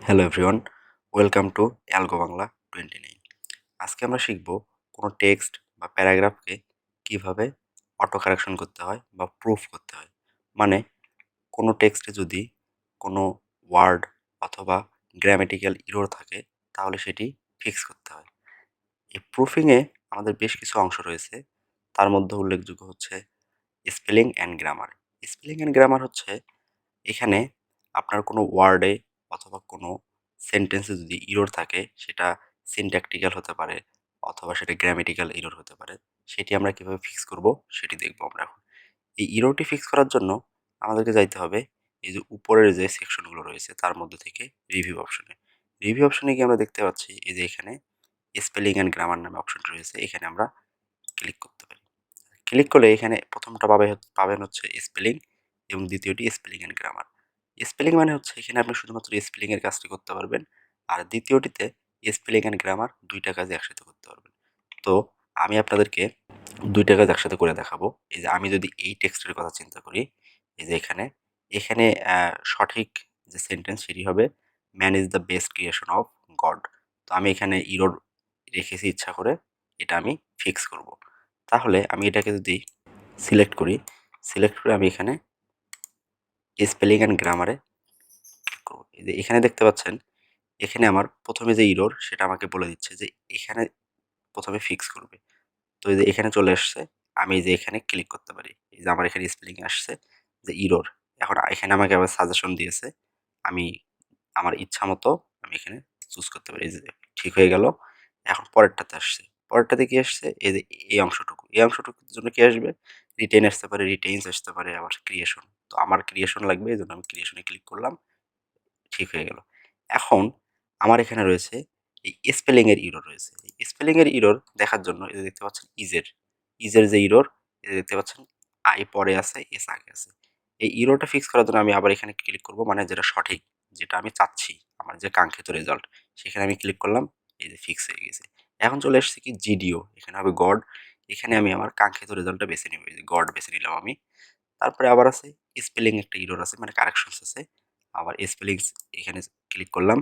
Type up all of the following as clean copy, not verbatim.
Hello everyone, welcome to algo Bangla 29। আজকে আমরা শিখব কোনো টেক্সট বা প্যারাগ্রাফকে কিভাবে অটো কারেকশন করতে হয় বা প্রুফ করতে হয়। মানে কোনো টেক্সটে যদি কোনো ওয়ার্ড অথবা গ্রামেটিক্যাল ইরর থাকে তাহলে সেটি ফিক্স করতে হয়। এই প্রুফিংয়ে আমাদের বেশ কিছু অংশ রয়েছে। তার মধ্যে উল্লেখযোগ্য হচ্ছে spelling and grammar. Spelling and grammar হচ্ছে এখানে আপনার কোনো ওয়ার্ডে অথবা কোনো সেন্টেন্সে যদি ইরর থাকে সেটা সিনট্যাকটিক্যাল হতে পারে অথবা সেটা গ্রামেটিক্যাল ইরর হতে পারে। সেটি আমরা কিভাবে ফিক্স করব সেটি দেখব আমরা এখন। এই ইররটি ফিক্স করার জন্য আমাদেরকে যাইতে হবে এই যে উপরের যে সেকশনগুলো রয়েছে তার মধ্যে থেকে রিভিউ অপশনে। রিভিউ অপশনে গিয়ে আমরা দেখতে পাচ্ছি এই যে এখানে স্পেলিং অ্যান্ড গ্রামার নামে অপশনটি রয়েছে। এখানে আমরা ক্লিক করতে পারি। ক্লিক করলে এখানে প্রথমটা পাবেন হচ্ছে স্পেলিং এবং দ্বিতীয়টি স্পেলিং অ্যান্ড গ্রামার। স্পেলিং মানে হচ্ছে এখানে আপনি শুধুমাত্র স্পেলিং এর কাজটি করতে পারবেন। আর দ্বিতীয়টিতে স্পেলিং অ্যান্ড গ্রামার ২ টা কাজই একসাথে করতে পারবেন। তো আমি আপনাদেরকে ২ টা কাজ একসাথে করে দেখাবো। এই যে আমি যদি এই টেক্সটের কথা চিন্তা করি, এই যে এখানে সঠিক যে সেন্টেন্স সেটি হবে man is the best creation of god. তো আমি এখানে ইরর রেখেছি ইচ্ছা করে, এটা আমি ফিক্স করব। তাহলে আমি এটাকে যদি সিলেক্ট করি, সিলেক্ট করে আমি এখানে স্পেলিং অ্যান্ড গ্রামারে করব। এই যে এখানে দেখতে পাচ্ছেন, এখানে আমার ১ম এ যে ইরর সেটা আমাকে বলে দিচ্ছে যে এখানে ১ম এ ফিক্স করবে। তো এই যে এখানে চলে আসছে, আমি এই যে এখানে ক্লিক করতে পারি। এই যে আমার এখানে স্পেলিং এ আসছে যে ইরর। এখন এখানে আমাকে আবার সাজেশন দিয়েছে। আমি আমার ইচ্ছামতো আমি এখানে চুজ করতে পারি। এই যে ঠিক হয়ে গেল। এখন পরেরটাতে আসছে। পরেরটাতে কি আসছে? এই যে এই অংশটুকু। এই অংশটুকুর জন্য কি আসবে? রিটেইন আসতে পারে, রিটেইনস আসতে পারে, আবার ক্রিয়েশন। তো আমার ক্রিয়েশন লাগবে। এজন্য আমি ক্রিয়েশন এ ক্লিক করলাম। ঠিক হয়ে গেল। এখন আমার এখানে রয়েছে এই স্পেলিং এর ইরর রয়েছে। এই স্পেলিং এর ইরর দেখার জন্য এই যে দেখতে পাচ্ছেন ইজের যে ইরর, এই যে দেখতে পাচ্ছেন আই পরে আছে, এস আগে আছে। এই ইররটা ফিক্স করার জন্য আমি আবার এখানে ক্লিক করব, মানে যেটা সঠিক, যেটা আমি চাচ্ছি, আমার যে কাঙ্ক্ষিত রেজাল্ট, সেখানে আমি ক্লিক করলাম। এই যে ফিক্স হয়ে গেছে। এখন চলে এসেছে কি জিডিও, এখানে হবে গড। এখানে আমি আমার কাঙ্ক্ষিত রেজাল্টটা বেছে নিব। এই যে গড বেছে নিলাম আমি। তারপরে আবার আছে স্পেলিং একটা ইরর আছে, মানে কারেকশনস আছে। আবার স্পেলিংস এখানে ক্লিক করলাম।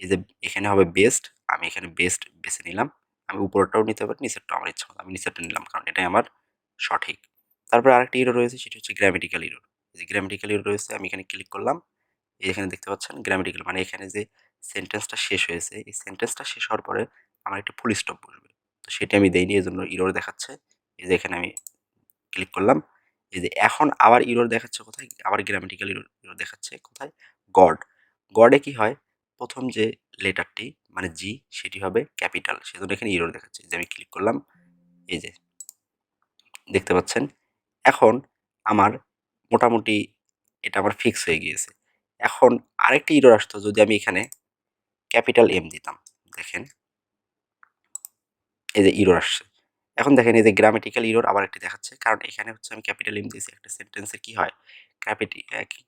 এই যে এখানে হবে বেস্ট, আমি এখানে বেস্ট বেছে নিলাম। আমি উপরেরটাও নিতে পারি, নিচেরটাও আমার ইচ্ছা মতো আমি নিচেরটা নিলাম, কারণ এটাই আমার সঠিক। তারপরে আরেকটা ইরর রয়েছে, সেটা হচ্ছে গ্রামেটিক্যাল ইরর। এই যে গ্রামেটিক্যাল ইরর রয়েছে, আমি এখানে ক্লিক করলাম। এই এখানে দেখতে পাচ্ছেন গ্রামেটিক্যাল, মানে এখানে যে সেন্টেন্সটা শেষ হয়েছে, এই সেন্টেন্সটা শেষ হওয়ার পরে আমার একটা ফুল স্টপ বসবে। তো সেটা আমি দেইনি, এজন্য ইরর দেখাচ্ছে। এই যে এখানে আমি ক্লিক করলাম। এই যে এখন আবার ইরর দেখাচ্ছে কোথায়? আবার গ্রামেটিক্যাল ইরর দেখাচ্ছে কোথায়? গড। গডে কি হয়? ১ম যে লেটারটি মানে জি, সেটি হবে ক্যাপিটাল। সেজন্য এখানে ইরর দেখাচ্ছে। যে আমি ক্লিক করলাম, এই যে দেখতে পাচ্ছেন। এখন আমার মোটামুটি এটা আমার ফিক্স হয়ে গিয়েছে। এখন আরেকটি ইরর আসতো যদি আমি এখানে ক্যাপিটাল এম দিতাম। দেখেন, এই যে ইরর আসছে। এখন দেখেন এই যে গ্রামেটিক্যাল ইরর আবার একটি দেখাচ্ছে। কারণ এখানে হচ্ছে আমি ক্যাপিটাল এম দিয়েছি। একটা সেন্টেন্সে কি হয়? ক্যাপিটি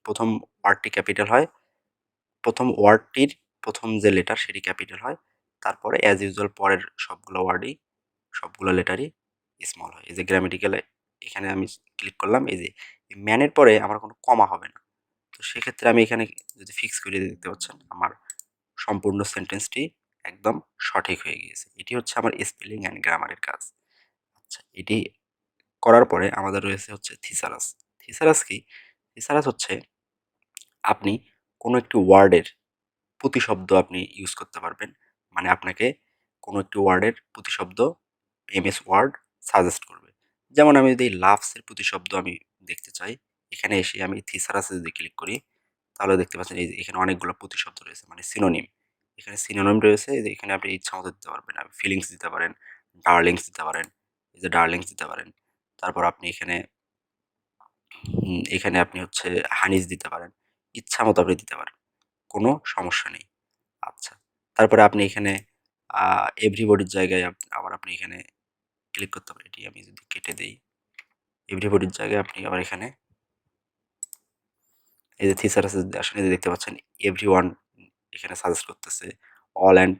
১ম ওয়ার্ডটি ক্যাপিটাল হয়। ১ম ওয়ার্ডটির ১ম যে লেটার সেটি ক্যাপিটাল হয়। তারপরে অ্যাজ ইউজুয়াল পরের সবগুলো লেটারই স্মল হয়। এই যে গ্রামেটিক্যালে এখানে আমি ক্লিক করলাম। এই যে ম্যানের পরে আমার কোনো কমা হবে না। তো সেক্ষেত্রে আমি এখানে যদি ফিক্স করে দিই, দেখতে পাচ্ছেন আমার সম্পূর্ণ সেন্টেন্সটি একদম সঠিক হয়ে গিয়েছে। এটি হচ্ছে আমার স্পেলিং অ্যান্ড গ্রামারের কাজ। আচ্ছা, এটি করার পরে আমাদের রয়েছে হচ্ছে থিসারাস। থিসারাস কি? থিসারাস হচ্ছে আপনি কোনো একটি ওয়ার্ডের প্রতিশব্দ আপনি ইউজ করতে পারবেন। মানে আপনাকে কোনো একটি ওয়ার্ডের প্রতিশব্দ এমএস ওয়ার্ড সাজেস্ট করবে। যেমন আমি যদি লাভস এর প্রতিশব্দ আমি দেখতে চাই, এখানে এসে আমি থিসারাসে যদি ক্লিক করি, তাহলে দেখতে পাচ্ছেন এই যে এখানে অনেকগুলো প্রতিশব্দ রয়েছে, মানে সিনোনিম। এখানে সিনোনিম রয়েছে, এই যে এখানে আপনি ইচ্ছামতো দিতে পারবেন। আপনি ফিলিংস দিতে পারেন, ডার্লিংস দিতে পারেন, এই যে ডার্লিংস দিতে পারেন। তারপর আপনি এখানে আপনি হচ্ছে হানিস দিতে পারেন। ইচ্ছামতো আপনি দিতে পারেন। কোনো সমস্যা নেই। আচ্ছা। তারপরে আপনি এখানে এভরিবডির জায়গায় আবার আপনি এখানে ক্লিক করতে পারেন। এটি আমি যদি কেটে দেই, এভরিবডির জায়গায় আপনি আবার এখানে এই যে থিসারাসের আসলে যে দেখতে পাচ্ছেন এভরিওয়ান এখানে সাজেস্ট করতেছে, অল অ্যান্ড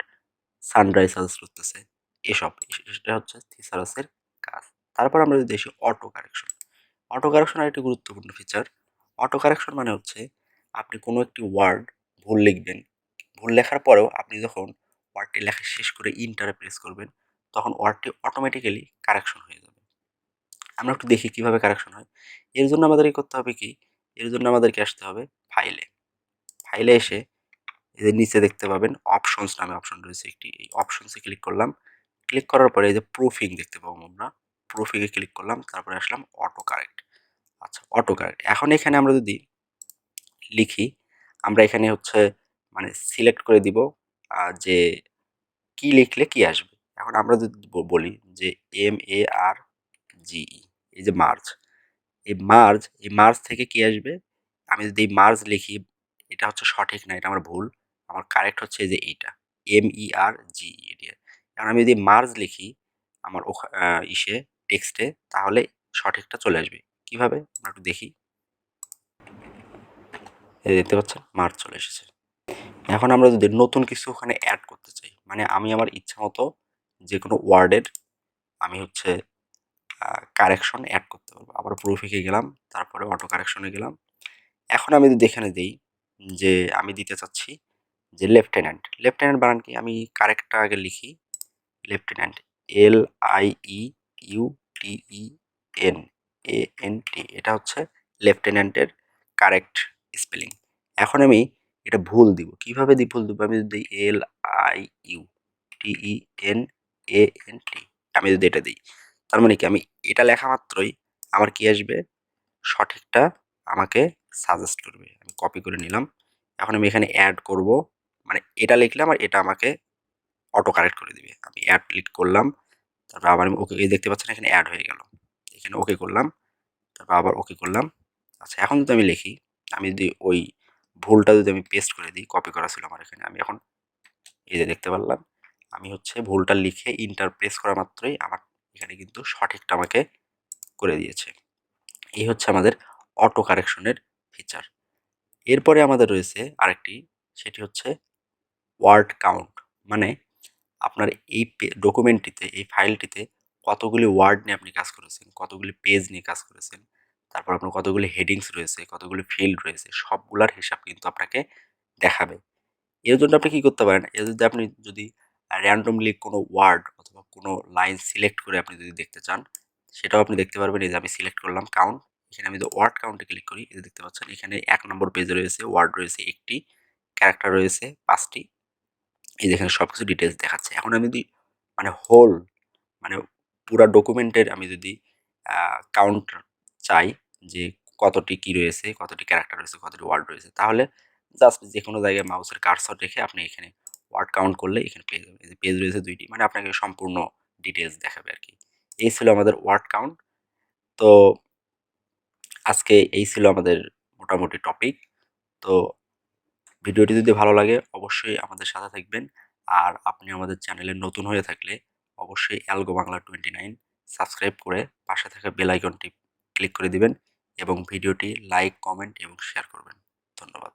সানরাইজ সাজেস্ট করতেছে। এসব এটা হচ্ছে থিসারাসের কাজ। তারপর আমরা যদি আসি অটো কারেকশন। অটো কারেকশন আরেকটি গুরুত্বপূর্ণ ফিচার। অটো কারেকশন মানে হচ্ছে আপনি কোনো একটি ওয়ার্ড ভুল লিখবেন, ভুল লেখার পরেও আপনি যখন ওয়ার্ডটি লেখা শেষ করে ইন্টারে প্রেস করবেন, তখন ওয়ার্ডটি অটোমেটিক্যালি কারেকশন হয়ে যাবে। আমরা একটু দেখি কিভাবে কারেকশন হয়। এর জন্য আমাদেরকে করতে হবে কি? এর জন্য আমাদেরকে আসতে হবে ফাইলে। ফাইলে এসে এই যে নিচে দেখতে পাবেন অপশনস নামে অপশন রয়েছে একটি। এই অপশনসে ক্লিক করলাম। ক্লিক করার পরে এই যে প্রুফিং দেখতে পাবো আমরা। প্রুফিং এ ক্লিক করলাম। তারপরে আসলাম অটো কারেক্ট। আচ্ছা, অটো কারেক্ট। এখন এখানে আমরা যদি লিখি, আমরা এখানে হচ্ছে মানে সিলেক্ট করে দিব যে কি লিখলে কি আসবে। এখন আমরা যদি বলি যে MARGE, এই যে মার্জ, এই মার্জ থেকে কি আসবে? আমি যদি এই মার্জ লিখি, এটা হচ্ছে সঠিক না, এটা আমার ভুল। আমার কারেক্ট হচ্ছে এই যে এইটা, MERGE এটা। এখন আমি যদি মার্জ লিখি আমার ইসে টেক্সটে, তাহলে সঠিকটা চলে আসবে। কিভাবে? আমরা একটু দেখি। এই দেখতে পাচ্ছেন মার্জ চলে এসেছে। এখন আমরা যদি নতুন কিছু ওখানে অ্যাড করতে চাই, মানে আমি আমার ইচ্ছা মতো যেকোনো ওয়ার্ডের আমি হচ্ছে কারেকশন অ্যাড করতে পারবো। আবার প্রুফিকে গেলাম, তারপরে অটো কারেকশনে গেলাম। এখন আমি যদি এখানে দেই যে আমি দিতে চাচ্ছি যে লেফটেন্যান্ট। লেফটেন্যান্ট বানান কি? আমি কারেক্টটা আগে লিখি। লেফটেন্যান্ট, LIEUTENANT, এটা হচ্ছে লেফটেন্যান্টের কারেক্ট স্পেলিং। এখন আমি এটা ভুল দিব। কিভাবে ভুল দিব? আমি যদি LIUTENANT, আমি যদি এটা দিই, তার মানে কি আমি এটা লেখা মাত্রই আমার কি আসবে? সঠিকটা আমাকে সাজেস্ট করবে। আমি কপি করে নিলাম। এখন আমি এখানে অ্যাড করব। মানে এটা লিখলে আমার এটা আমাকে অটো কারেক্ট করে দিবে। আমি অ্যাড ক্লিক করলাম। তারপর আবার আমি ওকে, এই দেখতে পাচ্ছেন এখানে অ্যাড হয়ে গেল। এখানে ওকে করলাম। তারপর আবার ওকে করলাম। আচ্ছা, এখন যদি আমি লিখি, আমি যদি ওই ভুলটা যদি আমি পেস্ট করে দিই, কপি করা ছিল আমার এখানে। আমি এখন এই যে দেখতে পারলাম, আমি হচ্ছে ভুলটা লিখে ইন্টার প্রেস করা মাত্রই আমার এখানে কিন্তু সঠিকটা আমাকে করে দিয়েছে। এই হচ্ছে আমাদের অটো কারেকশনের ফিচার। এরপরে আমাদের রয়েছে আরেকটি, সেটি হচ্ছে ওয়ার্ড কাউন্ট। মানে আপনার এই ডকুমেন্টটিতে, এই ফাইলটিতে কতগুলি ওয়ার্ড নিয়ে আপনি কাজ করেছেন, কতগুলি পেজ নিয়ে কাজ করেছেন, তারপর আপনার কতগুলি হেডিংস রয়েছে, কতগুলি ফিল্ড রয়েছে, সবগুলার হিসাব কিন্তু আপনাকে দেখাবে। এর জন্য আপনি কি করতে পারেন? এর যদি আপনি যদি র্যান্ডমলি কোনো ওয়ার্ড অথবা কোনো লাইন সিলেক্ট করে আপনি যদি দেখতে চান, সেটাও আপনি দেখতে পারবেন। এই যে আমি সিলেক্ট করলাম কাউন্ট। এখানে আমি যদি ওয়ার্ড কাউন্টে ক্লিক করি, এই যে দেখতে পাচ্ছেন এখানে ১ নম্বর পেজে রয়েছে ওয়ার্ড রয়েছে ১টি, ক্যারেক্টার রয়েছে ৫টি। এই যে এখানে সবকিছু ডিটেইলস দেখাচ্ছে। এখন আমি যদি মানে হোল, মানে পুরা ডকুমেন্টের আমি যদি কাউন্ট চাই যে কতটি কি রয়েছে, কতটি ক্যারেক্টার রয়েছে, কতটি ওয়ার্ড রয়েছে, তাহলে জাস্ট যেকোনো জায়গায় মাউসের কার্সর রেখে আপনি এখানে ওয়ার্ড কাউন্ট করলে এখানে পেয়ে যাবেন। এই যে পেজ রয়েছে ২টি, মানে আপনাকে সম্পূর্ণ ডিটেইলস দেখাবে আরকি। এই ছিল আমাদের ওয়ার্ড কাউন্ট। তো আজকে এই ছিল আমাদের মোটামুটি টপিক। তো ভিডিওটি যদি ভালো লাগে অবশ্যই আমাদের সাথে থাকবেন। আর আপনি আমাদের চ্যানেলে নতুন হয়ে থাকলে অবশ্যই অ্যালগো বাংলা 29 সাবস্ক্রাইব করে পাশে থাকা বেল আইকনটি ক্লিক করে দিবেন এবং ভিডিওটি লাইক, কমেন্ট এবং শেয়ার করবেন। ধন্যবাদ।